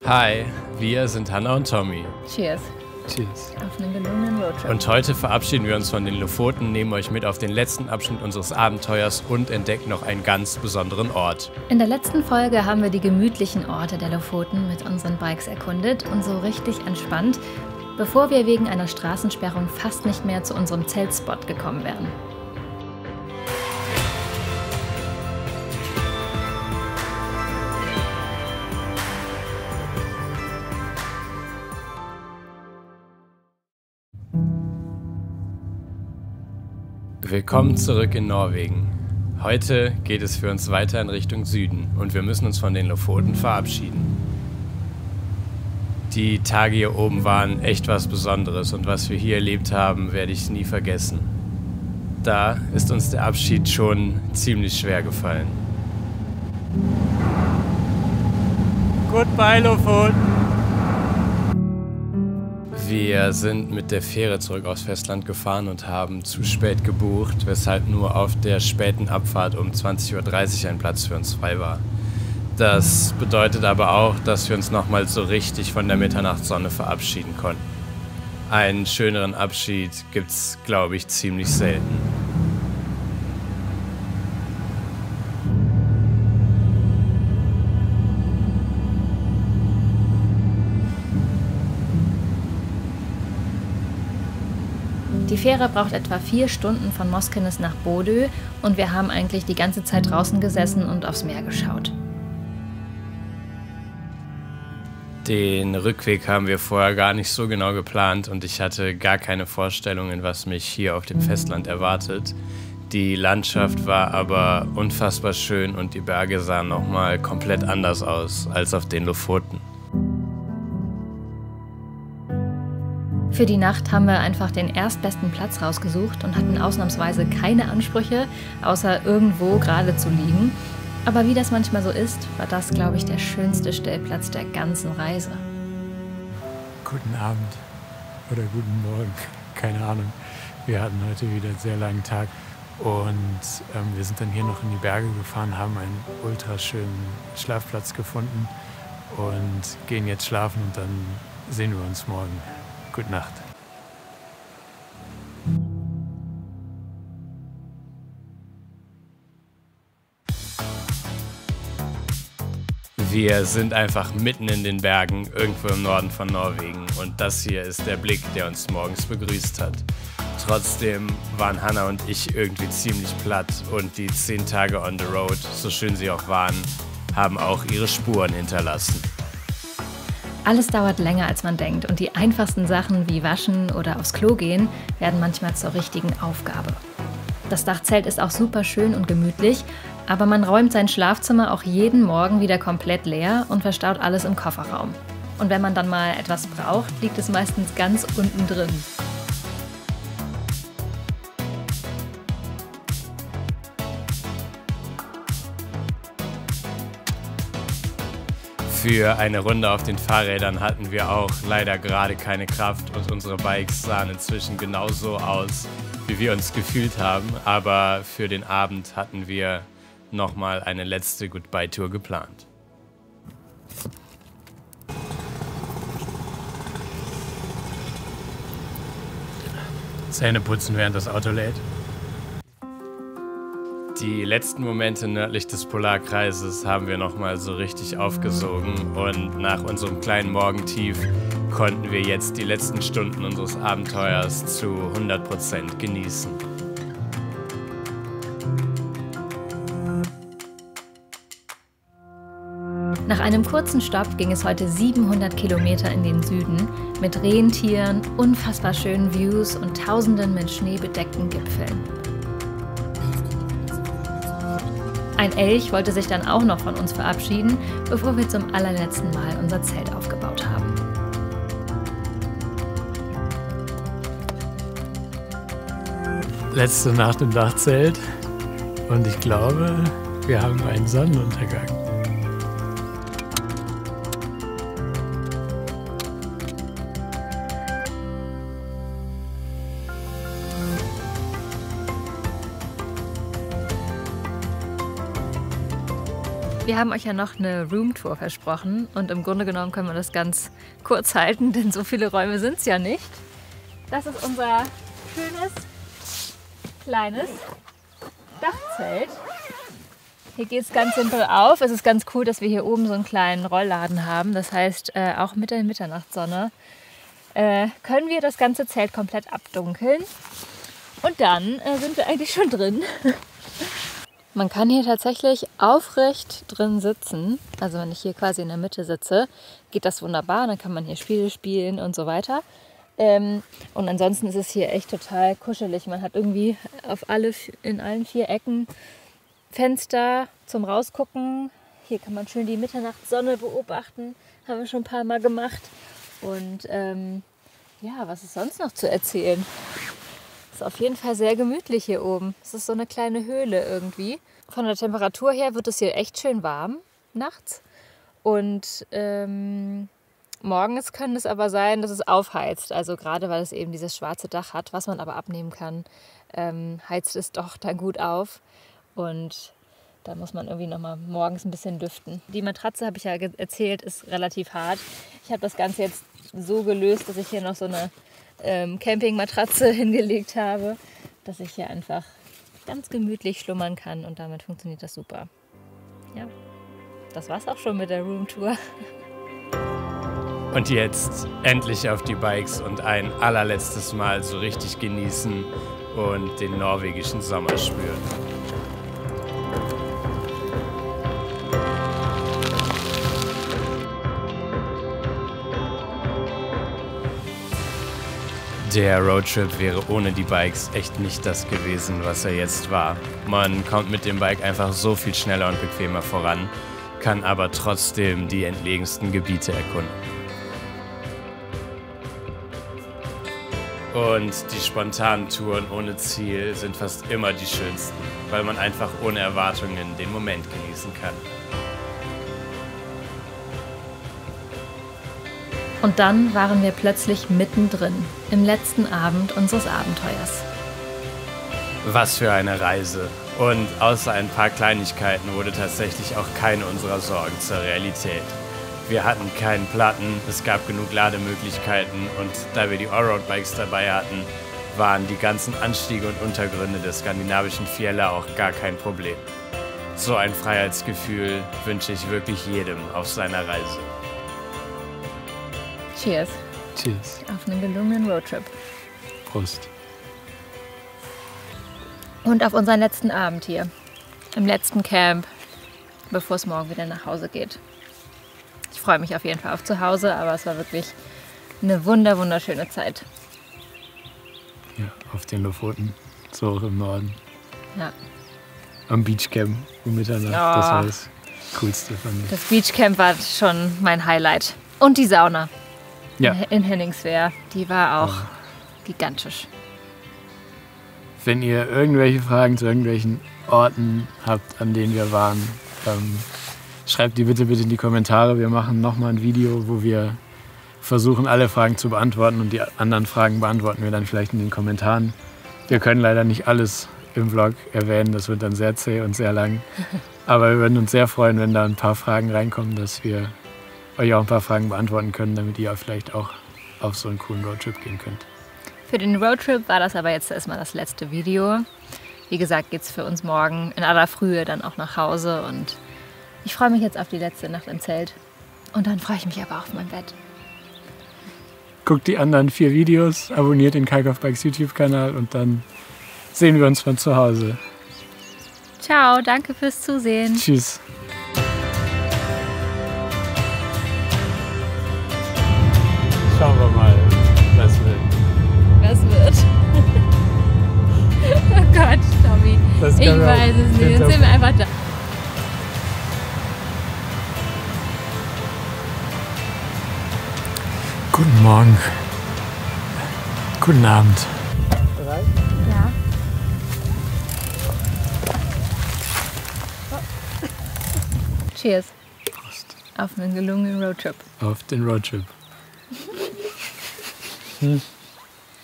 Hi, wir sind Hannah und Tommy. Cheers. Cheers. Auf einen gelungenen Roadtrip. Und heute verabschieden wir uns von den Lofoten, nehmen euch mit auf den letzten Abschnitt unseres Abenteuers und entdecken noch einen ganz besonderen Ort. In der letzten Folge haben wir die gemütlichen Orte der Lofoten mit unseren Bikes erkundet und so richtig entspannt, bevor wir wegen einer Straßensperrung fast nicht mehr zu unserem Zeltspot gekommen wären. Willkommen zurück in Norwegen. Heute geht es für uns weiter in Richtung Süden und wir müssen uns von den Lofoten verabschieden. Die Tage hier oben waren echt was Besonderes und was wir hier erlebt haben, werde ich nie vergessen. Da ist uns der Abschied schon ziemlich schwer gefallen. Goodbye, Lofoten! Wir sind mit der Fähre zurück aufs Festland gefahren und haben zu spät gebucht, weshalb nur auf der späten Abfahrt um 20:30 Uhr ein Platz für uns frei war. Das bedeutet aber auch, dass wir uns nochmal so richtig von der Mitternachtssonne verabschieden konnten. Einen schöneren Abschied gibt's, glaube ich, ziemlich selten. Die Fähre braucht etwa 4 Stunden von Moskenes nach Bodø und wir haben eigentlich die ganze Zeit draußen gesessen und aufs Meer geschaut. Den Rückweg haben wir vorher gar nicht so genau geplant und ich hatte gar keine Vorstellung, in was mich hier auf dem Festland erwartet. Die Landschaft war aber unfassbar schön und die Berge sahen nochmal komplett anders aus als auf den Lofoten. Für die Nacht haben wir einfach den erstbesten Platz rausgesucht und hatten ausnahmsweise keine Ansprüche, außer irgendwo gerade zu liegen. Aber wie das manchmal so ist, war das, glaube ich, der schönste Stellplatz der ganzen Reise. Guten Abend oder guten Morgen, keine Ahnung. Wir hatten heute wieder einen sehr langen Tag und wir sind dann hier noch in die Berge gefahren, haben einen ultra schönen Schlafplatz gefunden und gehen jetzt schlafen und dann sehen wir uns morgen. Gute Nacht. Wir sind einfach mitten in den Bergen, irgendwo im Norden von Norwegen. Und das hier ist der Blick, der uns morgens begrüßt hat. Trotzdem waren Hannah und ich irgendwie ziemlich platt und die 10 Tage on the road, so schön sie auch waren, haben auch ihre Spuren hinterlassen. Alles dauert länger, als man denkt und die einfachsten Sachen wie Waschen oder aufs Klo gehen werden manchmal zur richtigen Aufgabe. Das Dachzelt ist auch super schön und gemütlich, aber man räumt sein Schlafzimmer auch jeden Morgen wieder komplett leer und verstaut alles im Kofferraum. Und wenn man dann mal etwas braucht, liegt es meistens ganz unten drin. Für eine Runde auf den Fahrrädern hatten wir auch leider gerade keine Kraft und unsere Bikes sahen inzwischen genauso aus, wie wir uns gefühlt haben. Aber für den Abend hatten wir nochmal eine letzte Goodbye-Tour geplant. Zähne putzen, während das Auto lädt. Die letzten Momente nördlich des Polarkreises haben wir nochmal so richtig aufgesogen und nach unserem kleinen Morgentief konnten wir jetzt die letzten Stunden unseres Abenteuers zu 100% genießen. Nach einem kurzen Stopp ging es heute 700 Kilometer in den Süden mit Rentieren, unfassbar schönen Views und tausenden mit Schnee bedeckten Gipfeln. Ein Elch wollte sich dann auch noch von uns verabschieden, bevor wir zum allerletzten Mal unser Zelt aufgebaut haben. Letzte Nacht im Dachzelt und ich glaube, wir haben einen Sonnenuntergang. Wir haben euch ja noch eine Roomtour versprochen und im Grunde genommen können wir das ganz kurz halten, denn so viele Räume sind es ja nicht. Das ist unser schönes, kleines Dachzelt. Hier geht es ganz simpel auf. Es ist ganz cool, dass wir hier oben so einen kleinen Rollladen haben. Das heißt, auch mit der Mitternachtssonne können wir das ganze Zelt komplett abdunkeln. Und dann sind wir eigentlich schon drin. Man kann hier tatsächlich aufrecht drin sitzen. Also wenn ich hier quasi in der Mitte sitze, geht das wunderbar. Dann kann man hier Spiele spielen und so weiter. Und ansonsten ist es hier echt total kuschelig. Man hat irgendwie in allen 4 Ecken Fenster zum Rausgucken. Hier kann man schön die Mitternachtssonne beobachten. Haben wir schon ein paar Mal gemacht. Und ja, was ist sonst noch zu erzählen? Ist auf jeden Fall sehr gemütlich hier oben. Es ist so eine kleine Höhle irgendwie. Von der Temperatur her wird es hier echt schön warm nachts. Und morgens kann es aber sein, dass es aufheizt. Also gerade weil es eben dieses schwarze Dach hat, was man aber abnehmen kann, heizt es doch dann gut auf. Und da muss man irgendwie nochmal morgens ein bisschen lüften. Die Matratze, habe ich ja erzählt, ist relativ hart. Ich habe das Ganze jetzt so gelöst, dass ich hier noch so eine Campingmatratze hingelegt habe, dass ich hier einfach ganz gemütlich schlummern kann und damit funktioniert das super. Ja, das war's auch schon mit der Roomtour. Und jetzt endlich auf die Bikes und ein allerletztes Mal so richtig genießen und den norwegischen Sommer spüren. Der Roadtrip wäre ohne die Bikes echt nicht das gewesen, was er jetzt war. Man kommt mit dem Bike einfach so viel schneller und bequemer voran, kann aber trotzdem die entlegensten Gebiete erkunden. Und die spontanen Touren ohne Ziel sind fast immer die schönsten, weil man einfach ohne Erwartungen den Moment genießen kann. Und dann waren wir plötzlich mittendrin, im letzten Abend unseres Abenteuers. Was für eine Reise. Und außer ein paar Kleinigkeiten wurde tatsächlich auch keine unserer Sorgen zur Realität. Wir hatten keinen Platten, es gab genug Lademöglichkeiten und da wir die Allroad-Bikes dabei hatten, waren die ganzen Anstiege und Untergründe der skandinavischen Fjelle auch gar kein Problem. So ein Freiheitsgefühl wünsche ich wirklich jedem auf seiner Reise. Cheers. Cheers. Auf einen gelungenen Roadtrip. Prost. Und auf unseren letzten Abend hier. Im letzten Camp, bevor es morgen wieder nach Hause geht. Ich freue mich auf jeden Fall auf zu Hause, aber es war wirklich eine wunderschöne Zeit. Ja, auf den Lofoten, so hoch im Norden. Ja. Am Beachcamp um Mitternacht, das war das Coolste von mir. Das Beachcamp war schon mein Highlight. Und die Sauna. Ja. In Henningswehr, die war auch gigantisch. Wenn ihr irgendwelche Fragen zu irgendwelchen Orten habt, an denen wir waren, schreibt die bitte in die Kommentare. Wir machen nochmal ein Video, wo wir versuchen, alle Fragen zu beantworten und die anderen Fragen beantworten wir dann vielleicht in den Kommentaren. Wir können leider nicht alles im Vlog erwähnen, das wird dann sehr zäh und sehr lang. Aber wir würden uns sehr freuen, wenn da ein paar Fragen reinkommen, dass wir euch auch ein paar Fragen beantworten können, damit ihr vielleicht auch auf so einen coolen Roadtrip gehen könnt. Für den Roadtrip war das aber jetzt erstmal das letzte Video. Wie gesagt, geht es für uns morgen in aller Frühe dann auch nach Hause und ich freue mich jetzt auf die letzte Nacht im Zelt. Und dann freue ich mich aber auf mein Bett. Guckt die anderen 4 Videos, abonniert den Kalkoff Bikes YouTube-Kanal und dann sehen wir uns von zu Hause. Ciao, danke fürs Zusehen. Tschüss. Schauen wir mal, was wird. Was wird? Oh Gott, Tommy. Ich weiß es nicht. Jetzt sind wir einfach da. Guten Morgen. Guten Abend. Ja. Cheers. Prost. Auf einen gelungenen Roadtrip. Auf den Roadtrip.